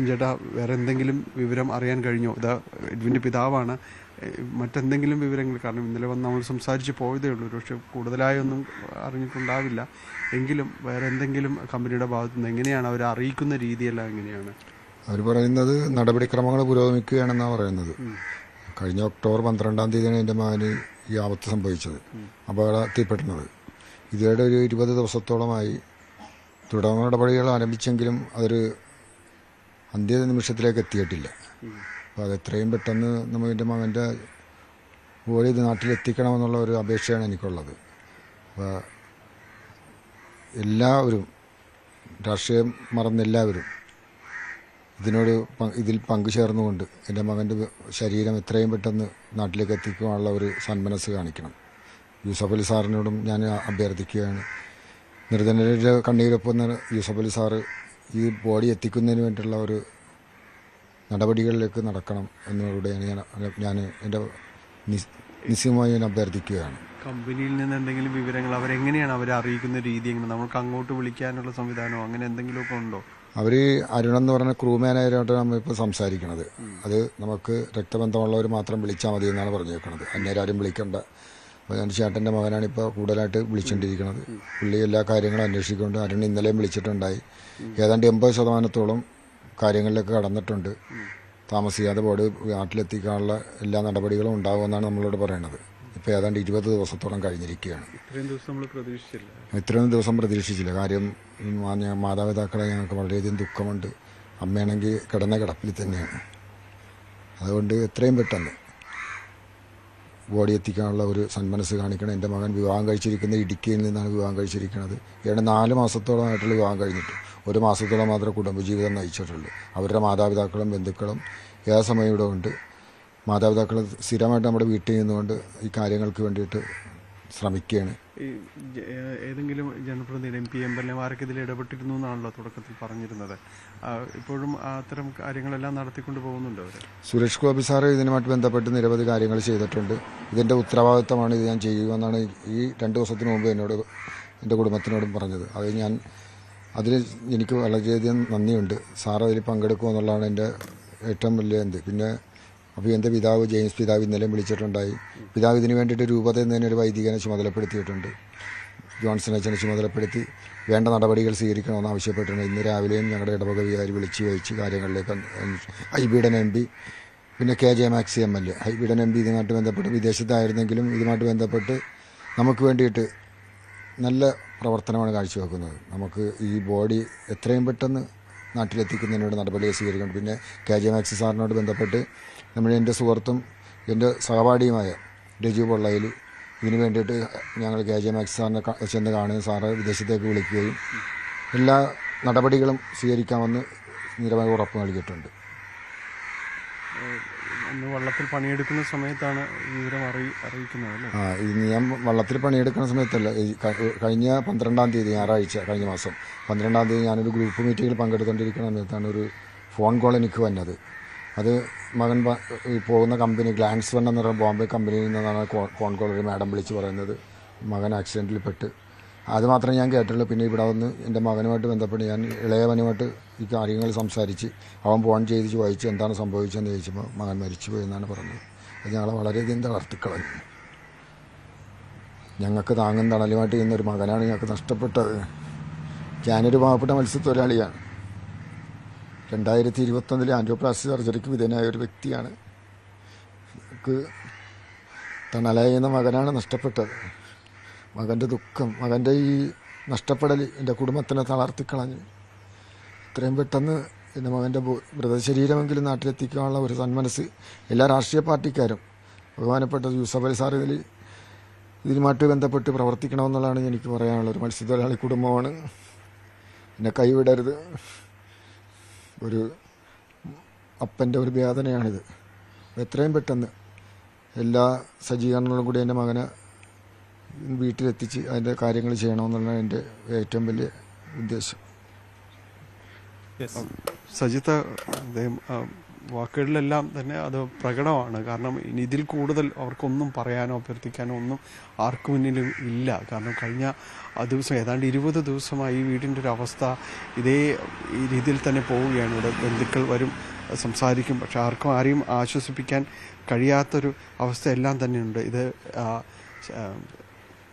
Johnson ചേട്ടാ, വേറെ എന്തെങ്കിലും വിവരം അറിയാൻ കഴിഞ്ഞോ? ഇതാ എഡ്വിൻ്റെ പിതാവാണ്. മറ്റെന്തെങ്കിലും വിവരങ്ങൾ, കാരണം ഇന്നലെ വന്ന് നമ്മൾ സംസാരിച്ച് പോയതേ ഉള്ളൂ, പക്ഷേ കൂടുതലായൊന്നും അറിഞ്ഞിട്ടുണ്ടാവില്ല. എങ്കിലും വേറെ എന്തെങ്കിലും കമ്പനിയുടെ ഭാഗത്തു നിന്ന് എങ്ങനെയാണ് അവരെ അറിയിക്കുന്ന രീതിയെല്ലാം എങ്ങനെയാണ്? അവർ പറയുന്നത് നടപടിക്രമങ്ങൾ പുരോഗമിക്കുകയാണെന്നാണ് പറയുന്നത്. കഴിഞ്ഞ ഒക്ടോബർ 12-ാം തീയതിയാണ് എൻ്റെ മകന് ഈ ആപത്ത് സംഭവിച്ചത്, അപകടത്തിൽപ്പെടുന്നത്. ഇതുവരെ ഒരു 20 ദിവസത്തോളമായി തുടർ നടപടികൾ ആരംഭിച്ചെങ്കിലും അതൊരു അന്ത്യ നിമിഷത്തിലേക്ക് എത്തിയിട്ടില്ല. അപ്പോൾ അത് എത്രയും പെട്ടെന്ന് എൻ്റെ മകൻ്റെ ബോഡി ഇത് നാട്ടിലെത്തിക്കണമെന്നുള്ള ഒരു അപേക്ഷയാണ് എനിക്കുള്ളത്. അപ്പോൾ എല്ലാവരും, രാഷ്ട്രീയം മറന്നെല്ലാവരും ഇതിൽ പങ്കുചേർന്നുകൊണ്ട് എൻ്റെ മകൻ്റെ ശരീരം എത്രയും പെട്ടെന്ന് നാട്ടിലേക്ക് എത്തിക്കുവാനുള്ള ഒരു സന്മനസ് കാണിക്കണം. യൂസഫ് അലി സാറിനോടും ഞാൻ അഭ്യർത്ഥിക്കുകയാണ്. നിർധനരുടെ കണ്ണീരൊപ്പം യൂസഫ് അലി സാറ് ഈ ബോഡി എത്തിക്കുന്നതിന് വേണ്ടിയുള്ള ഒരു നടപടികളിലേക്ക് നടക്കണം എന്നതോടെയാണ് ഞാൻ എൻ്റെ നിശ്ചയമായി ഞാൻ അഭ്യർത്ഥിക്കുകയാണ്. കമ്പനിയിൽ നിന്ന് എന്തെങ്കിലും വിവരങ്ങൾ അവരെങ്ങനെയാണ് അവരെ അറിയിക്കുന്ന രീതി? എങ്ങനെ നമുക്ക് അങ്ങോട്ട് വിളിക്കാനുള്ള സംവിധാനമോ അങ്ങനെ എന്തെങ്കിലുമൊക്കെ ഉണ്ടോ? അവർ അരുണെന്ന് പറഞ്ഞ ക്രൂ മാനേജറായിട്ടാണ് നമ്മളിപ്പോൾ സംസാരിക്കുന്നത്. അത് നമുക്ക് രക്തബന്ധമുള്ളവർ മാത്രം വിളിച്ചാൽ മതി എന്നാണ് പറഞ്ഞേക്കുന്നത്, അന്യരാരും വിളിക്കേണ്ട. അപ്പോൾ ഞാൻ ചേട്ടൻ്റെ മകനാണിപ്പോൾ കൂടുതലായിട്ട് വിളിച്ചുകൊണ്ടിരിക്കുന്നത്. പുള്ളി എല്ലാ കാര്യങ്ങളും അന്വേഷിക്കൊണ്ട് അരുൺ ഇന്നലെയും വിളിച്ചിട്ടുണ്ടായി. ഏതാണ്ട് 80% കാര്യങ്ങളിലേക്ക് കടന്നിട്ടുണ്ട്. താമസിയാതെ ബോഡി നാട്ടിലെത്തിക്കാനുള്ള എല്ലാ നടപടികളും ഉണ്ടാകുമെന്നാണ് നമ്മളോട് പറയുന്നത്. ഇപ്പോൾ ഏതാണ്ട് 20 ദിവസത്തോളം കഴിഞ്ഞിരിക്കുകയാണ്. ഇത്രയും ദിവസം പ്രതീക്ഷിച്ചില്ല. കാര്യം മാതാപിതാക്കളെ ഞങ്ങൾക്ക് വളരെയധികം ദുഃഖമുണ്ട്. അമ്മയാണെങ്കിൽ കിടന്ന കിടപ്പിൽ തന്നെയാണ്. അതുകൊണ്ട് എത്രയും പെട്ടെന്ന് ബോഡി എത്തിക്കാനുള്ള ഒരു സന്മനസ് കാണിക്കണം. എൻ്റെ മകൻ വിവാഹം കഴിച്ചിരിക്കുന്നത് ഇടുക്കിയിൽ നിന്നാണ് വിവാഹം കഴിച്ചിരിക്കുന്നത്. ഏതാണ്ട് 4 മാസത്തോളമായിട്ടുള്ള വിവാഹം കഴിഞ്ഞിട്ട് 1 മാസത്തോളം മാത്രമേ കുടുംബജീവിതം നയിച്ചിട്ടുള്ളൂ. അവരുടെ മാതാപിതാക്കളും ബന്ധുക്കളും ഏത് സമയം ഇവിടെ ഉണ്ട്. മാതാപിതാക്കൾ സ്ഥിരമായിട്ട് നമ്മുടെ വീട്ടിൽ നിന്നുകൊണ്ട് ഈ കാര്യങ്ങൾക്ക് വേണ്ടിയിട്ട് ശ്രമിക്കുകയാണ്. ഈ ഏതെങ്കിലും ജനപ്രതിനിധി MP MLA-മാരൊക്കെ ഇതിൽ ഇടപെട്ടിരുന്നു എന്നാണല്ലോ തുടക്കത്തിൽ പറഞ്ഞിരുന്നത്. ഇപ്പോഴും അത്തരം കാര്യങ്ങളെല്ലാം നടത്തിക്കൊണ്ട് പോകുന്നുണ്ട് അവർ. സുരേഷ് ഗോപി സാറ് ഇതിനുമായിട്ട് ബന്ധപ്പെട്ട് നിരവധി കാര്യങ്ങൾ ചെയ്തിട്ടുണ്ട്. ഇതിൻ്റെ ഉത്തരവാദിത്തമാണ് ഇത് ഞാൻ ചെയ്യുമെന്നാണ് ഈ 2 ദിവസത്തിന് മുമ്പ് എന്നോട് എൻ്റെ കുടുംബത്തിനോടും പറഞ്ഞത്. അതിൽ എനിക്ക് വളരെയധികം നന്ദിയുണ്ട്. സാർ അതിൽ പങ്കെടുക്കുമെന്നുള്ളതാണ് എൻ്റെ ഏറ്റവും വലിയ പിന്നെ അപ്പോൾ എൻ്റെ പിതാവ് ജെയിംസ് പിതാവ് ഇന്നലെയും വിളിച്ചിട്ടുണ്ടായി. പിതാവ് ഇതിന് വേണ്ടിയിട്ട് രൂപതയിൽ നിന്ന് തന്നെ ഒരു വൈദികനെ ചുമതലപ്പെടുത്തിയിട്ടുണ്ട്. ജോൺസൺ അച്ഛനെ ചുമതലപ്പെടുത്തി വേണ്ട നടപടികൾ സ്വീകരിക്കണമെന്ന് ആവശ്യപ്പെട്ടിട്ടുണ്ട്. ഇന്ന് രാവിലെയും ഞങ്ങളുടെ ഇടവക വികാരി വിളിച്ച് വഹിച്ച് കാര്യങ്ങളിലേക്ക് ഹൈബീഡൻ MP, പിന്നെ KJ maxi MLA. Hibi Eden MP ഇതുമായിട്ട് ബന്ധപ്പെട്ട് വിദേശത്തായിരുന്നെങ്കിലും ഇതുമായിട്ട് ബന്ധപ്പെട്ട് നമുക്ക് വേണ്ടിയിട്ട് നല്ല പ്രവർത്തനമാണ് കാഴ്ചവെക്കുന്നത്. നമുക്ക് ഈ ബോഡി എത്രയും പെട്ടെന്ന് നാട്ടിലെത്തിക്കുന്നതിനോട് നടപടികൾ സ്വീകരിക്കണം. പിന്നെ KJ മാക്സി സാറിനോട് ബന്ധപ്പെട്ട് എൻ്റെ സുഹൃത്തും എൻ്റെ സഹപാഠിയുമായ രജു പൊള്ളയിൽ ഇതിന് വേണ്ടിയിട്ട് ഞങ്ങൾ KJ മാക്സി സാറിനെ ചെന്ന് കാണുകയും സാറ് വിദേശത്തേക്ക് വിളിക്കുകയും എല്ലാ നടപടികളും സ്വീകരിക്കാമെന്ന് നിരവധി ഉറപ്പ് നൽകിയിട്ടുണ്ട്. അന്ന് വള്ളത്തിൽ പണിയെടുക്കുന്ന സമയത്താണ് വിവരം അറിയിക്കുന്നത് അല്ലേ? ഞാൻ വള്ളത്തിൽ പണിയെടുക്കുന്ന സമയത്തല്ല, കഴിഞ്ഞ 12-ാം തീയതി ഞായറാഴ്ച കഴിഞ്ഞ മാസം 12-ാം തീയതി ഞാനൊരു ഗ്രൂപ്പ് മീറ്റിങ്ങിൽ പങ്കെടുത്തുകൊണ്ടിരിക്കുന്ന സമയത്താണ് ഒരു ഫോൺ കോൾ എനിക്ക് വന്നത്. അത് മകൻ പോകുന്ന കമ്പനി ഗ്ലാൻസ് വൺ എന്ന് പറയുന്ന ബോംബെ കമ്പനിയിൽ നിന്നാണ് ഫോൺ കോൾ ഒരു മാഡം വിളിച്ച് പറയുന്നത് മകൻ ആക്സിഡൻറ്റിൽ പെട്ട്. അത് മാത്രമേ ഞാൻ കേട്ടുള്ളൂ. പിന്നെ ഇവിടെ വന്ന് എൻ്റെ മകനുമായിട്ട് ബന്ധപ്പെട്ട് ഞാൻ ഇളയവനുമായിട്ട് ഈ കാര്യങ്ങൾ സംസാരിച്ച് അവൻ ഫോൺ ചെയ്ത് ചോദിച്ച് എന്താണ് സംഭവിച്ചതെന്ന് ചോദിച്ചപ്പോൾ മകൻ മരിച്ചുപോയി എന്നാണ് പറഞ്ഞത്. അത് ഞങ്ങളെ വളരെയധികം തളർത്തിക്കളഞ്ഞു. ഞങ്ങൾക്ക് താങ്ങും തണലുമായിട്ട് ചെയ്യുന്നൊരു മകനാണ് ഞങ്ങൾക്ക് നഷ്ടപ്പെട്ടത്. ഞാനൊരു പാവപ്പെട്ട മത്സ്യത്തൊഴിലാളിയാണ്. 2021 ആൻജിയോപ്ലാസ്റ്റി സർജറിക്ക് വിധേയനായ ഒരു വ്യക്തിയാണ്. എനിക്ക് തണലായിരുന്ന മകനാണ് നഷ്ടപ്പെട്ടത്. മകൻ്റെ ദുഃഖം, മകൻ്റെ ഈ നഷ്ടപ്പെടൽ എൻ്റെ കുടുംബത്തിനെ തളർത്തിക്കളഞ്ഞു. ഇത്രയും പെട്ടെന്ന് എൻ്റെ മകൻ്റെ മൃതശരീരമെങ്കിലും നാട്ടിലെത്തിക്കാനുള്ള ഒരു സന്മനസ് എല്ലാ രാഷ്ട്രീയ പാർട്ടിക്കാരും ബഹുമാനപ്പെട്ട യൂസഫ് അലി സാർ ഇതിനുമായിട്ട് ബന്ധപ്പെട്ട് പ്രവർത്തിക്കണമെന്നുള്ളതാണ് എനിക്ക് പറയാനുള്ളത്. ഒരു മത്സ്യത്തൊഴിലാളി കുടുംബമാണ്. എന്നെ കൈവിടരുത്. ഒരു അപ്പൻ്റെ ഒരു വേദനയാണിത്. എത്രയും പെട്ടെന്ന് എല്ലാ സജ്ജീകരണങ്ങളും കൂടി എൻ്റെ മകനെ വീട്ടിലെത്തിച്ച് അതിൻ്റെ കാര്യങ്ങൾ ചെയ്യണമെന്നുള്ളതാണ് എൻ്റെ ഏറ്റവും വലിയ ഉദ്ദേശം. സജിത്ത്, അദ്ദേഹം വാക്കുകളിലെല്ലാം തന്നെ അത് പ്രകടമാണ്. കാരണം ഇനി ഇതിൽ കൂടുതൽ അവർക്കൊന്നും പറയാനോ അഭ്യർത്ഥിക്കാനോ ഒന്നും ആർക്കു മുന്നിലും ഇല്ല. കാരണം കഴിഞ്ഞ ദിവസം ഏതാണ്ട് 20 ദിവസമായി ഈ വീടിൻ്റെ ഒരു അവസ്ഥ ഈ രീതിയിൽ തന്നെ പോവുകയാണ്. ഇവിടെ ബന്ധുക്കൾ വരും, സംസാരിക്കും, പക്ഷെ ആരെയും ആശ്വസിപ്പിക്കാൻ കഴിയാത്തൊരു അവസ്ഥ എല്ലാം തന്നെയുണ്ട്. ഇത്